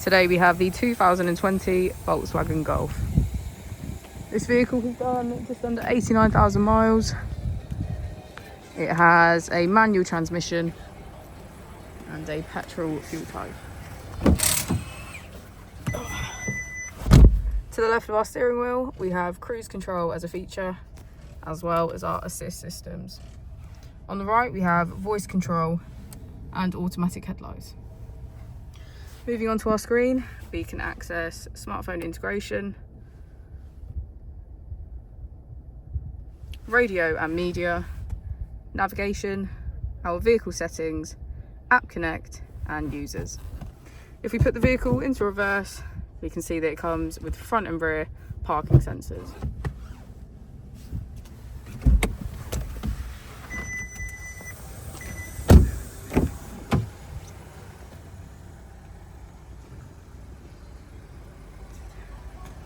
Today we have the 2020 Volkswagen Golf. This vehicle has done just under 89,000 miles. It has a manual transmission and a petrol fuel type. To the left of our steering wheel, we have cruise control as a feature, as well as our assist systems. On the right, we have voice control and automatic headlights. Moving on to our screen, we can access smartphone integration, radio and media, navigation, our vehicle settings, app connect and users. If we put the vehicle into reverse, we can see that it comes with front and rear parking sensors.